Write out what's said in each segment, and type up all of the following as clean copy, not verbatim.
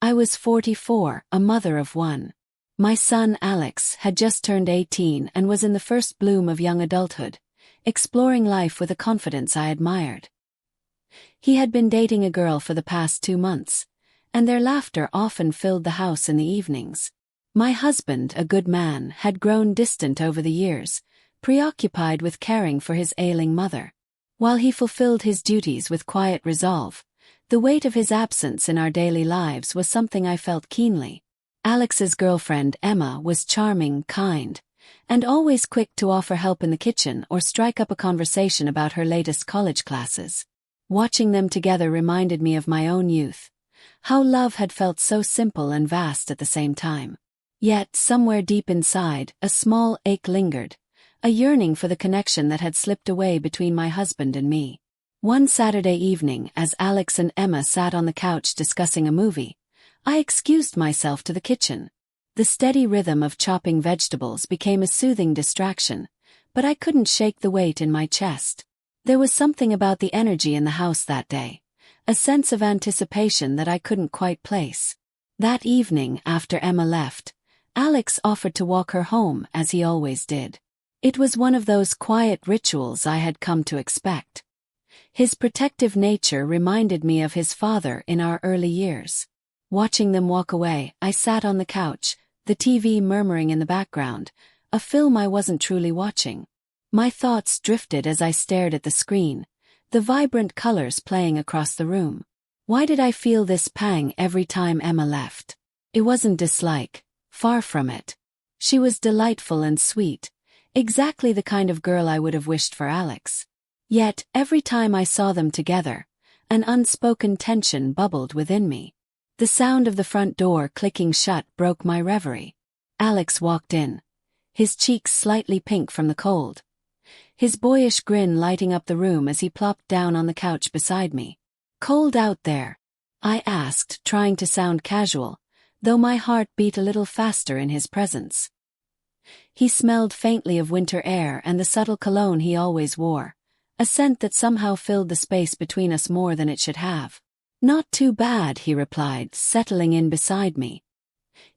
I was 44, a mother of one. My son Alex had just turned 18 and was in the first bloom of young adulthood, exploring life with a confidence I admired. He had been dating a girl for the past 2 months, and their laughter often filled the house in the evenings. My husband, a good man, had grown distant over the years, preoccupied with caring for his ailing mother. While he fulfilled his duties with quiet resolve, the weight of his absence in our daily lives was something I felt keenly. Alex's girlfriend, Emma, was charming, kind, and always quick to offer help in the kitchen or strike up a conversation about her latest college classes. Watching them together reminded me of my own youth, how love had felt so simple and vast at the same time. Yet, somewhere deep inside, a small ache lingered, a yearning for the connection that had slipped away between my husband and me. One Saturday evening, as Alex and Emma sat on the couch discussing a movie, I excused myself to the kitchen. The steady rhythm of chopping vegetables became a soothing distraction, but I couldn't shake the weight in my chest. There was something about the energy in the house that day, a sense of anticipation that I couldn't quite place. That evening, after Emma left, Alex offered to walk her home as he always did. It was one of those quiet rituals I had come to expect. His protective nature reminded me of his father in our early years. Watching them walk away, I sat on the couch, the TV murmuring in the background, a film I wasn't truly watching. My thoughts drifted as I stared at the screen, the vibrant colors playing across the room. Why did I feel this pang every time Emma left? It wasn't dislike, far from it. She was delightful and sweet, exactly the kind of girl I would have wished for Alex. Yet, every time I saw them together, an unspoken tension bubbled within me. The sound of the front door clicking shut broke my reverie. Alex walked in, his cheeks slightly pink from the cold, his boyish grin lighting up the room as he plopped down on the couch beside me. "Cold out there?" I asked, trying to sound casual, though my heart beat a little faster in his presence. He smelled faintly of winter air and the subtle cologne he always wore, a scent that somehow filled the space between us more than it should have. "Not too bad," he replied, settling in beside me.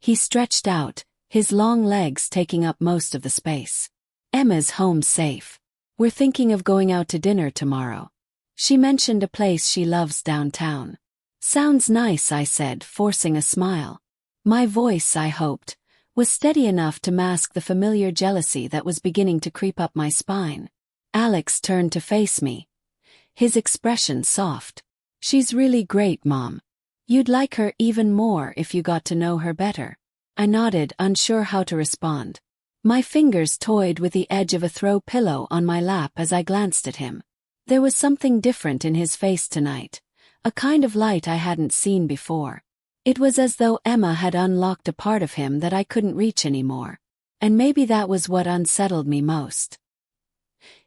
He stretched out, his long legs taking up most of the space. "Emma's home safe. We're thinking of going out to dinner tomorrow. She mentioned a place she loves downtown." "Sounds nice," I said, forcing a smile. My voice, I hoped, was steady enough to mask the familiar jealousy that was beginning to creep up my spine. Alex turned to face me, his expression soft. "She's really great, Mom. You'd like her even more if you got to know her better." I nodded, unsure how to respond. My fingers toyed with the edge of a throw pillow on my lap as I glanced at him. There was something different in his face tonight, a kind of light I hadn't seen before. It was as though Emma had unlocked a part of him that I couldn't reach anymore. And maybe that was what unsettled me most.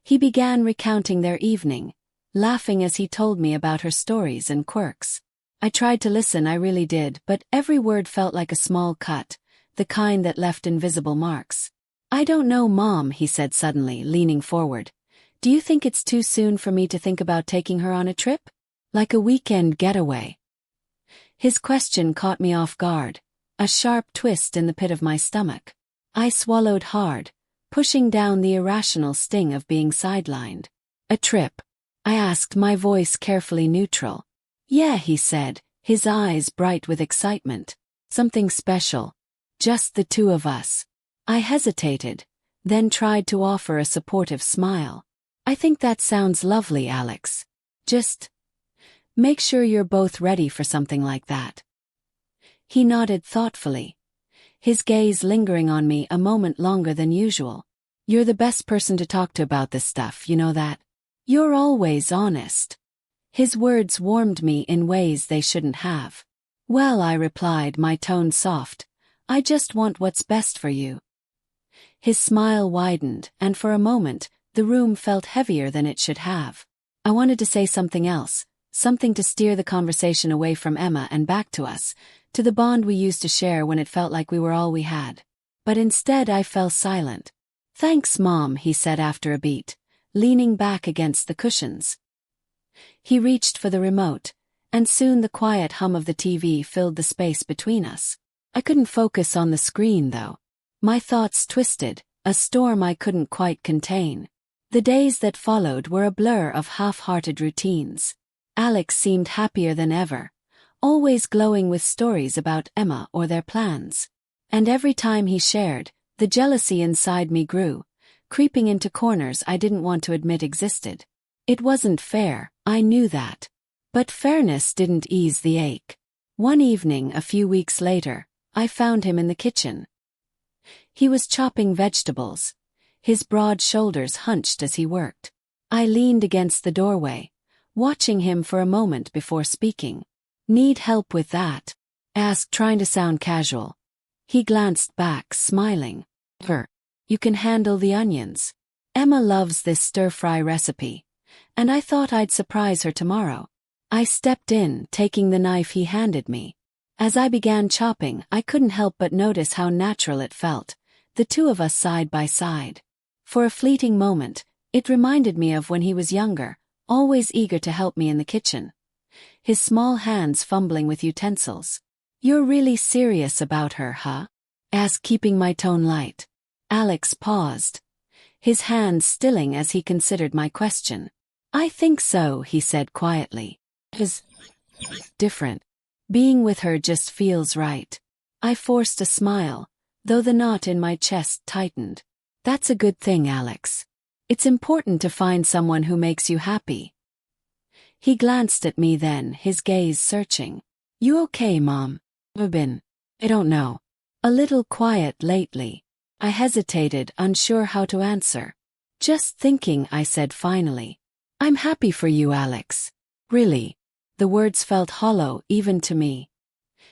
He began recounting their evening, laughing as he told me about her stories and quirks. I tried to listen, I really did, but every word felt like a small cut, the kind that left invisible marks. "I don't know, Mom," he said suddenly, leaning forward. "Do you think it's too soon for me to think about taking her on a trip? Like a weekend getaway?" His question caught me off guard, a sharp twist in the pit of my stomach. I swallowed hard, pushing down the irrational sting of being sidelined. "A trip?" I asked, my voice carefully neutral. "Yeah," he said, his eyes bright with excitement. "Something special. Just the two of us." I hesitated, then tried to offer a supportive smile. "I think that sounds lovely, Alex. Just make sure you're both ready for something like that." He nodded thoughtfully, his gaze lingering on me a moment longer than usual. "You're the best person to talk to about this stuff, you know that? You're always honest." His words warmed me in ways they shouldn't have. "Well," I replied, my tone soft, "I just want what's best for you." His smile widened, and for a moment, the room felt heavier than it should have. I wanted to say something else, something to steer the conversation away from Emma and back to us, to the bond we used to share when it felt like we were all we had. But instead I fell silent. "Thanks, Mom," he said after a beat, leaning back against the cushions. He reached for the remote, and soon the quiet hum of the TV filled the space between us. I couldn't focus on the screen though. My thoughts twisted, a storm I couldn't quite contain. The days that followed were a blur of half-hearted routines. Alex seemed happier than ever, always glowing with stories about Emma or their plans. And every time he shared, the jealousy inside me grew, creeping into corners I didn't want to admit existed. It wasn't fair, I knew that. But fairness didn't ease the ache. One evening a few weeks later, I found him in the kitchen. He was chopping vegetables, his broad shoulders hunched as he worked. I leaned against the doorway, watching him for a moment before speaking. "Need help with that?" asked, trying to sound casual. He glanced back, smiling. You can handle the onions. Emma loves this stir-fry recipe, and I thought I'd surprise her tomorrow." I stepped in, taking the knife he handed me. As I began chopping, I couldn't help but notice how natural it felt, the two of us side by side. For a fleeting moment, it reminded me of when he was younger, always eager to help me in the kitchen. His small hands fumbling with utensils. "You're really serious about her, huh?" asked, keeping my tone light. Alex paused, his hands stilling as he considered my question. "I think so," he said quietly. "It's different. Being with her just feels right." I forced a smile, though the knot in my chest tightened. "That's a good thing, Alex. It's important to find someone who makes you happy." He glanced at me then, his gaze searching. "You okay, Mom?" "I've been, I don't know, a little quiet lately." I hesitated, unsure how to answer. "Just thinking," I said finally. "I'm happy for you, Alex." "Really?" The words felt hollow even to me.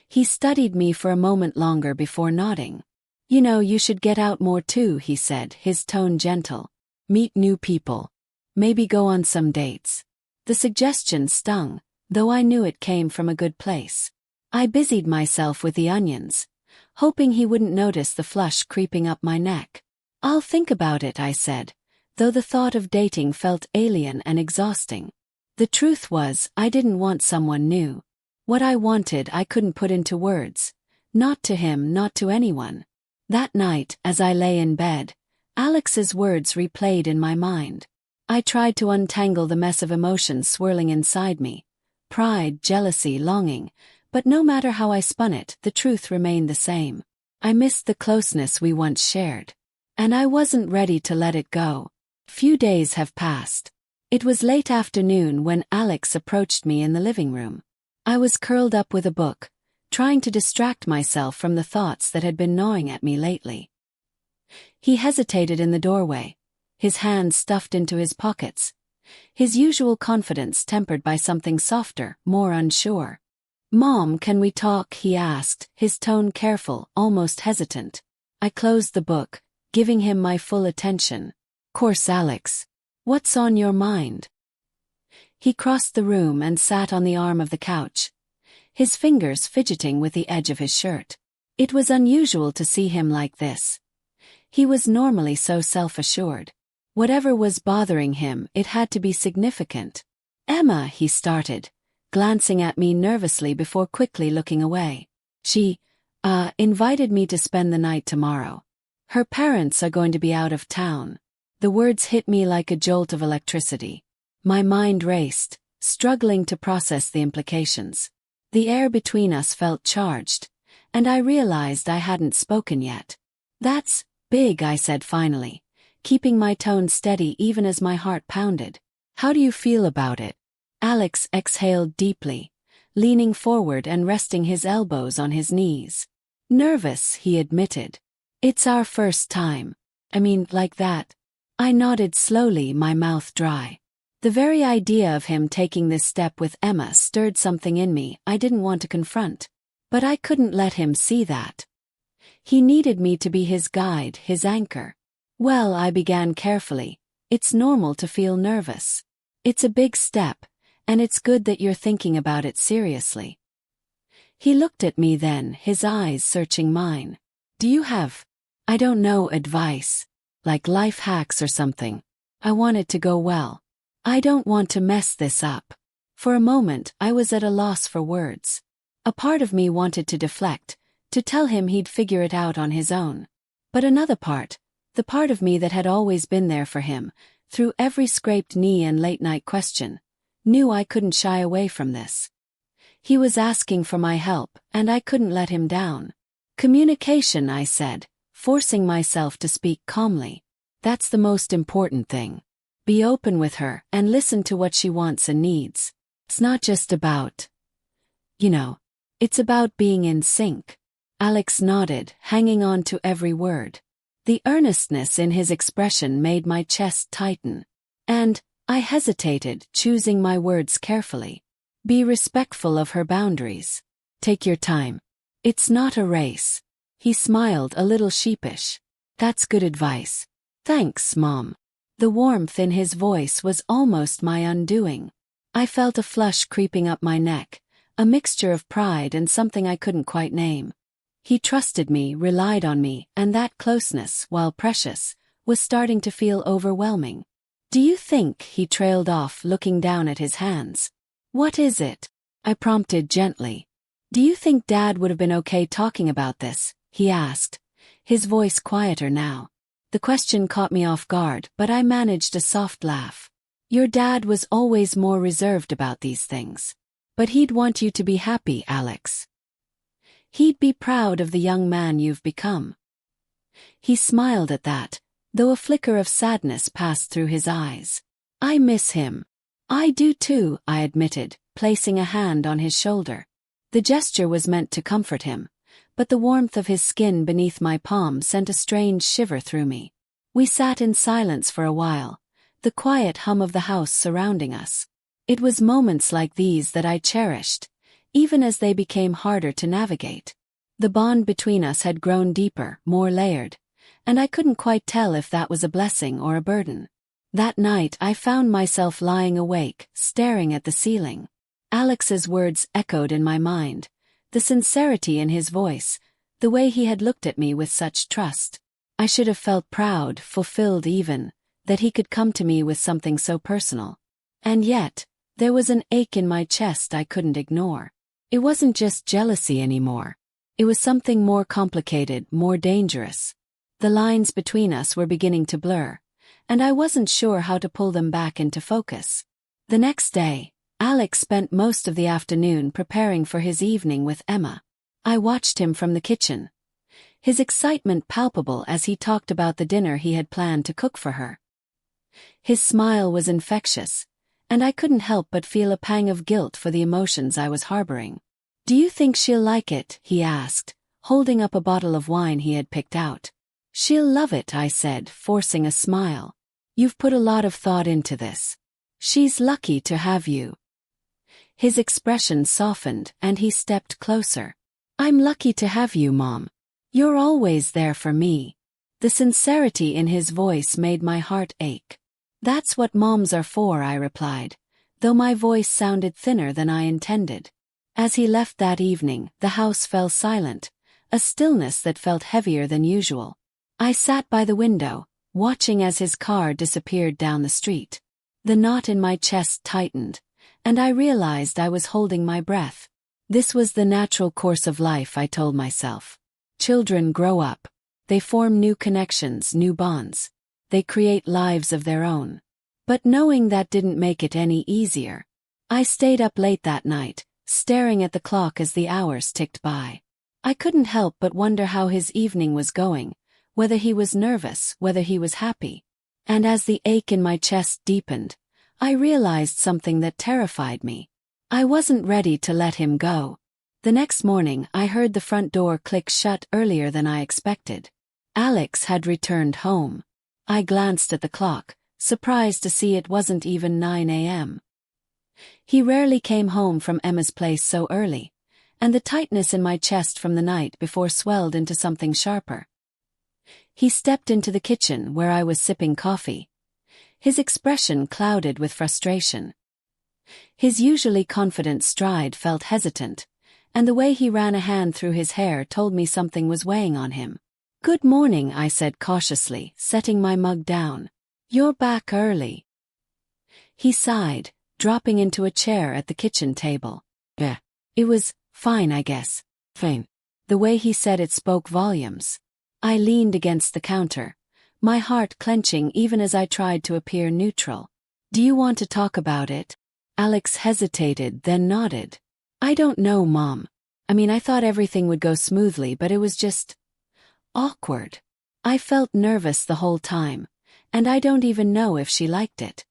He studied me for a moment longer before nodding. "You know, you should get out more too," he said, his tone gentle. "Meet new people. Maybe go on some dates." The suggestion stung, though I knew it came from a good place. I busied myself with the onions, hoping he wouldn't notice the flush creeping up my neck. "I'll think about it," I said, though the thought of dating felt alien and exhausting. The truth was, I didn't want someone new. What I wanted I couldn't put into words. Not to him, not to anyone. That night, as I lay in bed, Alex's words replayed in my mind. I tried to untangle the mess of emotions swirling inside me. Pride, jealousy, longing. But no matter how I spun it, the truth remained the same. I missed the closeness we once shared. And I wasn't ready to let it go. Few days have passed. It was late afternoon when Alex approached me in the living room. I was curled up with a book, trying to distract myself from the thoughts that had been gnawing at me lately. He hesitated in the doorway, his hands stuffed into his pockets, his usual confidence tempered by something softer, more unsure. "Mom, can we talk?" he asked, his tone careful, almost hesitant. I closed the book, giving him my full attention. "Course, Alex. What's on your mind?" He crossed the room and sat on the arm of the couch, his fingers fidgeting with the edge of his shirt. It was unusual to see him like this. He was normally so self-assured. Whatever was bothering him, it had to be significant. "Emma," he started, glancing at me nervously before quickly looking away. She invited me to spend the night tomorrow. Her parents are going to be out of town." The words hit me like a jolt of electricity. My mind raced, struggling to process the implications. The air between us felt charged, and I realized I hadn't spoken yet. "That's big," I said finally, keeping my tone steady even as my heart pounded. "How do you feel about it?" Alex exhaled deeply, leaning forward and resting his elbows on his knees. "Nervous," he admitted. "It's our first time. I mean, like that." I nodded slowly, my mouth dry. The very idea of him taking this step with Emma stirred something in me I didn't want to confront. But I couldn't let him see that. He needed me to be his guide, his anchor. "Well," I began carefully, "it's normal to feel nervous. It's a big step, and it's good that you're thinking about it seriously." He looked at me then, his eyes searching mine. "Do you have, I don't know, advice? Like life hacks or something? I want it to go well. I don't want to mess this up." For a moment I was at a loss for words. A part of me wanted to deflect, to tell him he'd figure it out on his own. But another part, the part of me that had always been there for him, through every scraped knee and late-night question, knew I couldn't shy away from this. He was asking for my help, and I couldn't let him down. Communication, I said, forcing myself to speak calmly. That's the most important thing. Be open with her and listen to what she wants and needs. It's not just about, it's about being in sync. Alex nodded, hanging on to every word. The earnestness in his expression made my chest tighten. And I hesitated, choosing my words carefully. Be respectful of her boundaries. Take your time. It's not a race. He smiled, a little sheepish. That's good advice. Thanks, Mom. The warmth in his voice was almost my undoing. I felt a flush creeping up my neck, a mixture of pride and something I couldn't quite name. He trusted me, relied on me, and that closeness, while precious, was starting to feel overwhelming. Do you think, he trailed off, looking down at his hands. What is it? I prompted gently. Do you think Dad would have been okay talking about this? He asked, his voice quieter now. The question caught me off guard, but I managed a soft laugh. Your dad was always more reserved about these things. But he'd want you to be happy, Alex. He'd be proud of the young man you've become. He smiled at that, though a flicker of sadness passed through his eyes. I miss him. I do too, I admitted, placing a hand on his shoulder. The gesture was meant to comfort him, but the warmth of his skin beneath my palm sent a strange shiver through me. We sat in silence for a while, the quiet hum of the house surrounding us. It was moments like these that I cherished, even as they became harder to navigate. The bond between us had grown deeper, more layered, and I couldn't quite tell if that was a blessing or a burden. That night I found myself lying awake, staring at the ceiling. Alex's words echoed in my mind, the sincerity in his voice, the way he had looked at me with such trust. I should have felt proud, fulfilled even, that he could come to me with something so personal. And yet, there was an ache in my chest I couldn't ignore. It wasn't just jealousy anymore. It was something more complicated, more dangerous. The lines between us were beginning to blur, and I wasn't sure how to pull them back into focus. The next day, Alex spent most of the afternoon preparing for his evening with Emma. I watched him from the kitchen, his excitement palpable as he talked about the dinner he had planned to cook for her. His smile was infectious, and I couldn't help but feel a pang of guilt for the emotions I was harboring. Do you think she'll like it? He asked, holding up a bottle of wine he had picked out. She'll love it, I said, forcing a smile. You've put a lot of thought into this. She's lucky to have you. His expression softened and he stepped closer. I'm lucky to have you, Mom. You're always there for me. The sincerity in his voice made my heart ache. That's what moms are for, I replied, though my voice sounded thinner than I intended. As he left that evening, the house fell silent, a stillness that felt heavier than usual. I sat by the window, watching as his car disappeared down the street. The knot in my chest tightened, and I realized I was holding my breath. This was the natural course of life, I told myself. Children grow up. They form new connections, new bonds. They create lives of their own. But knowing that didn't make it any easier. I stayed up late that night, staring at the clock as the hours ticked by. I couldn't help but wonder how his evening was going, whether he was nervous, whether he was happy. And as the ache in my chest deepened, I realized something that terrified me. I wasn't ready to let him go. The next morning I heard the front door click shut earlier than I expected. Alex had returned home. I glanced at the clock, surprised to see it wasn't even 9 a.m. He rarely came home from Emma's place so early, and the tightness in my chest from the night before swelled into something sharper. He stepped into the kitchen where I was sipping coffee, his expression clouded with frustration. His usually confident stride felt hesitant, and the way he ran a hand through his hair told me something was weighing on him. Good morning, I said cautiously, setting my mug down. You're back early. He sighed, dropping into a chair at the kitchen table. "Yeah. It was fine, I guess." "Fine." The way he said it spoke volumes. I leaned against the counter, my heart clenching even as I tried to appear neutral. "Do you want to talk about it?" Alex hesitated, then nodded. "I don't know, Mom. I mean, I thought everything would go smoothly, but it was just awkward. I felt nervous the whole time, and I don't even know if she liked it."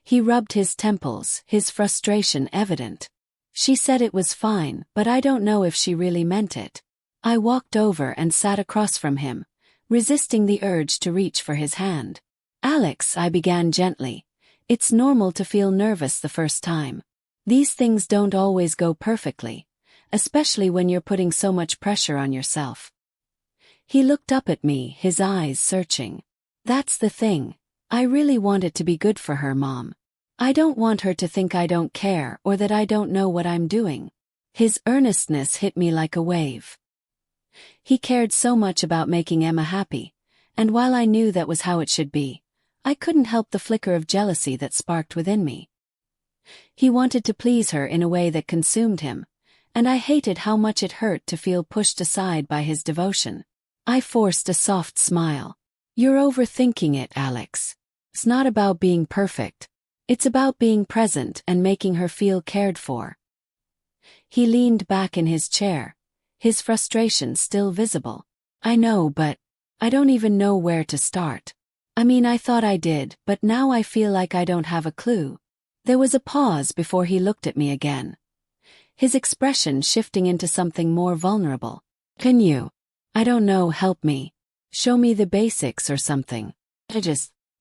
He rubbed his temples, his frustration evident. "She said it was fine, but I don't know if she really meant it." I walked over and sat across from him, resisting the urge to reach for his hand. "Alex," I began gently, "it's normal to feel nervous the first time. These things don't always go perfectly, especially when you're putting so much pressure on yourself." He looked up at me, his eyes searching. "That's the thing. I really want it to be good for her, Mom. I don't want her to think I don't care or that I don't know what I'm doing." His earnestness hit me like a wave. He cared so much about making Emma happy, and while I knew that was how it should be, I couldn't help the flicker of jealousy that sparked within me. He wanted to please her in a way that consumed him, and I hated how much it hurt to feel pushed aside by his devotion. I forced a soft smile. "You're overthinking it, Alex. It's not about being perfect. It's about being present and making her feel cared for." He leaned back in his chair, his frustration still visible. "I know, but I don't even know where to start. I mean, I thought I did, but now I feel like I don't have a clue." There was a pause before he looked at me again, his expression shifting into something more vulnerable. "Can you, I don't know, help me? Show me the basics or something?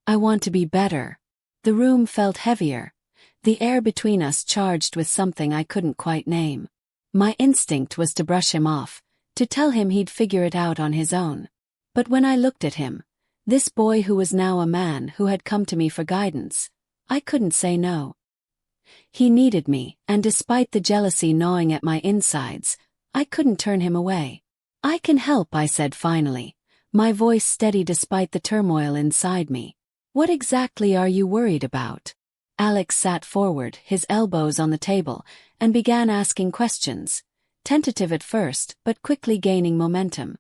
I want to be better." The room felt heavier, the air between us charged with something I couldn't quite name. My instinct was to brush him off, to tell him he'd figure it out on his own. But when I looked at him, this boy who was now a man who had come to me for guidance, I couldn't say no. He needed me, and despite the jealousy gnawing at my insides, I couldn't turn him away. "I can help," I said finally, my voice steady despite the turmoil inside me. "What exactly are you worried about?" Alex sat forward, his elbows on the table, and began asking questions, tentative at first but quickly gaining momentum.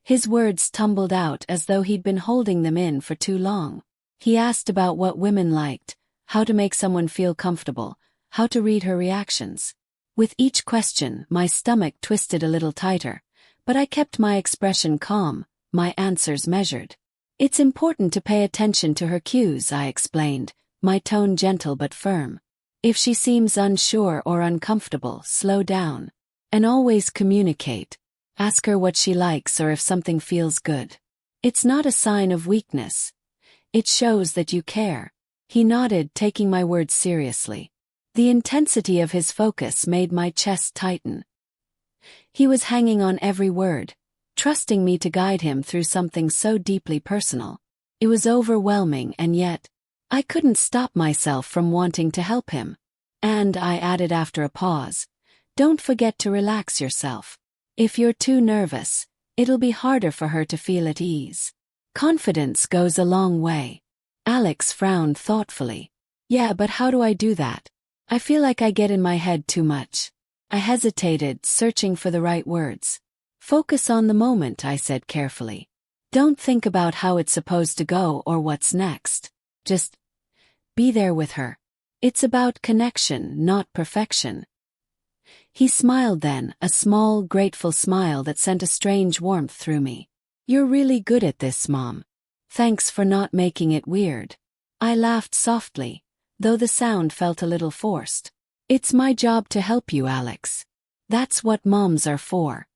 His words tumbled out as though he'd been holding them in for too long. He asked about what women liked, how to make someone feel comfortable, how to read her reactions. With each question, my stomach twisted a little tighter, but I kept my expression calm, my answers measured. "It's important to pay attention to her cues," I explained, my tone gentle but firm. "If she seems unsure or uncomfortable, slow down. And always communicate. Ask her what she likes or if something feels good. It's not a sign of weakness. It shows that you care." He nodded, taking my words seriously. The intensity of his focus made my chest tighten. He was hanging on every word, trusting me to guide him through something so deeply personal. It was overwhelming, and yet I couldn't stop myself from wanting to help him. "And," I added after a pause, "don't forget to relax yourself. If you're too nervous, it'll be harder for her to feel at ease. Confidence goes a long way." Alex frowned thoughtfully. "Yeah, but how do I do that? I feel like I get in my head too much." I hesitated, searching for the right words. "Focus on the moment," I said carefully. "Don't think about how it's supposed to go or what's next. Just be there with her. It's about connection, not perfection." He smiled then, a small, grateful smile that sent a strange warmth through me. "You're really good at this, Mom. Thanks for not making it weird." I laughed softly, though the sound felt a little forced. "It's my job to help you, Alex. That's what moms are for."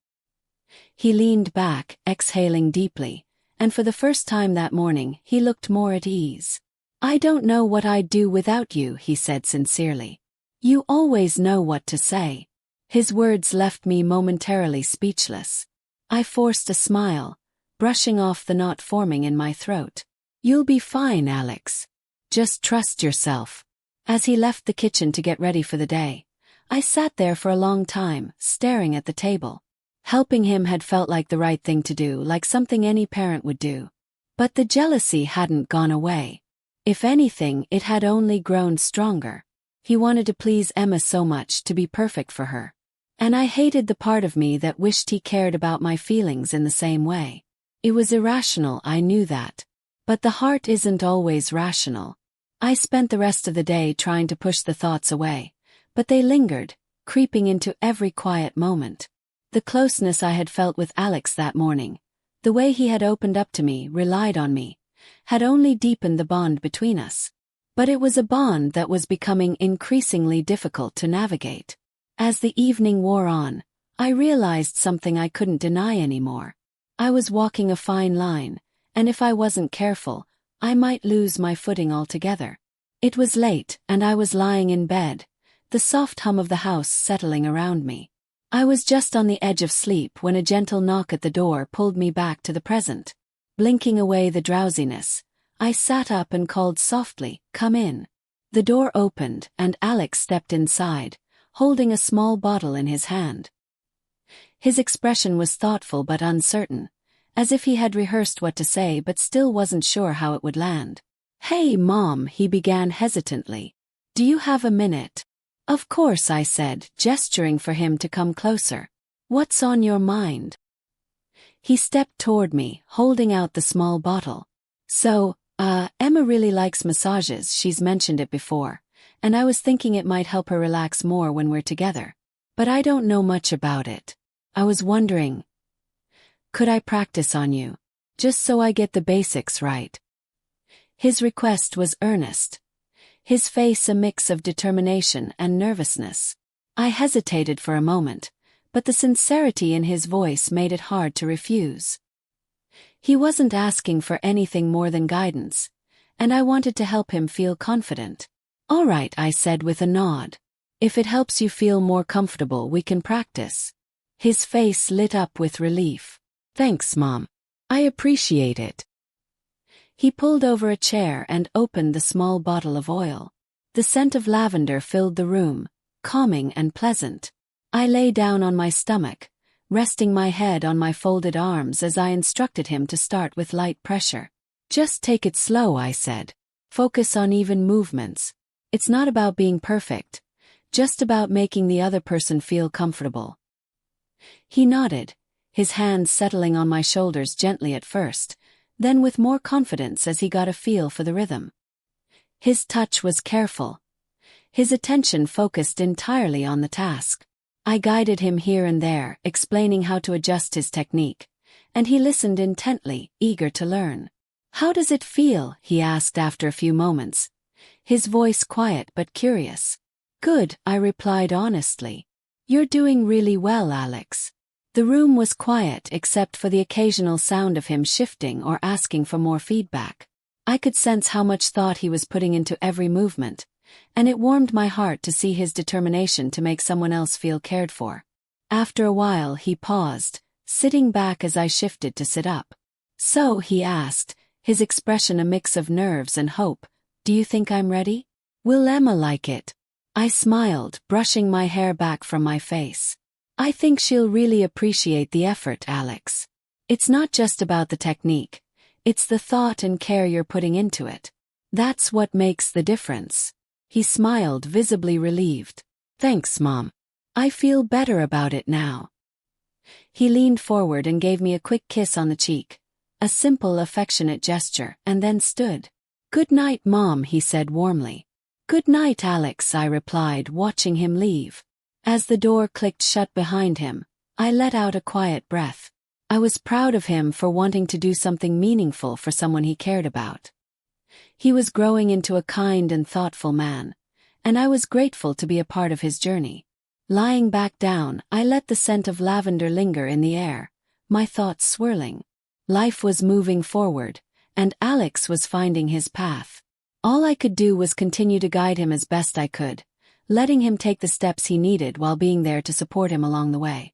He leaned back, exhaling deeply, and for the first time that morning he looked more at ease. "I don't know what I'd do without you," he said sincerely. "You always know what to say." His words left me momentarily speechless. I forced a smile, brushing off the knot forming in my throat. "You'll be fine, Alex. Just trust yourself." As he left the kitchen to get ready for the day, I sat there for a long time, staring at the table. Helping him had felt like the right thing to do, like something any parent would do. But the jealousy hadn't gone away. If anything, it had only grown stronger. He wanted to please Emma so much, to be perfect for her. And I hated the part of me that wished he cared about my feelings in the same way. It was irrational, I knew that. But the heart isn't always rational. I spent the rest of the day trying to push the thoughts away, but they lingered, creeping into every quiet moment. The closeness I had felt with Alex that morning, the way he had opened up to me, relied on me, had only deepened the bond between us. But it was a bond that was becoming increasingly difficult to navigate. As the evening wore on, I realized something I couldn't deny anymore. I was walking a fine line, and if I wasn't careful, I might lose my footing altogether. It was late, and I was lying in bed, the soft hum of the house settling around me. I was just on the edge of sleep when a gentle knock at the door pulled me back to the present. Blinking away the drowsiness, I sat up and called softly, "Come in." The door opened, and Alex stepped inside, holding a small bottle in his hand. His expression was thoughtful but uncertain, as if he had rehearsed what to say but still wasn't sure how it would land. "Hey, Mom," he began hesitantly. "Do you have a minute?" "Of course," I said, gesturing for him to come closer. "What's on your mind?" He stepped toward me, holding out the small bottle. Emma really likes massages, she's mentioned it before, and I was thinking it might help her relax more when we're together. But I don't know much about it. I was wondering, could I practice on you? Just so I get the basics right. His request was earnest, his face a mix of determination and nervousness. I hesitated for a moment, but the sincerity in his voice made it hard to refuse. He wasn't asking for anything more than guidance, and I wanted to help him feel confident. "All right," I said with a nod. "If it helps you feel more comfortable, we can practice." His face lit up with relief. "Thanks, Mom. I appreciate it." He pulled over a chair and opened the small bottle of oil. The scent of lavender filled the room, calming and pleasant. I lay down on my stomach, resting my head on my folded arms as I instructed him to start with light pressure. "Just take it slow," I said. "Focus on even movements. It's not about being perfect, just about making the other person feel comfortable." He nodded, his hands settling on my shoulders gently at first, then with more confidence as he got a feel for the rhythm. His touch was careful, his attention focused entirely on the task. I guided him here and there, explaining how to adjust his technique, and he listened intently, eager to learn. "How does it feel?" he asked after a few moments, his voice quiet but curious. "Good," I replied honestly. "You're doing really well, Alex." The room was quiet except for the occasional sound of him shifting or asking for more feedback. I could sense how much thought he was putting into every movement, and it warmed my heart to see his determination to make someone else feel cared for. After a while he paused, sitting back as I shifted to sit up. "So," he asked, his expression a mix of nerves and hope, "do you think I'm ready? Will Emma like it?" I smiled, brushing my hair back from my face. "I think she'll really appreciate the effort, Alex. It's not just about the technique, it's the thought and care you're putting into it. That's what makes the difference." He smiled, visibly relieved. "Thanks, Mom. I feel better about it now." He leaned forward and gave me a quick kiss on the cheek, a simple, affectionate gesture, and then stood. "Good night, Mom," he said warmly. "Good night, Alex," I replied, watching him leave. As the door clicked shut behind him, I let out a quiet breath. I was proud of him for wanting to do something meaningful for someone he cared about. He was growing into a kind and thoughtful man, and I was grateful to be a part of his journey. Lying back down, I let the scent of lavender linger in the air, my thoughts swirling. Life was moving forward, and Alex was finding his path. All I could do was continue to guide him as best I could, letting him take the steps he needed while being there to support him along the way.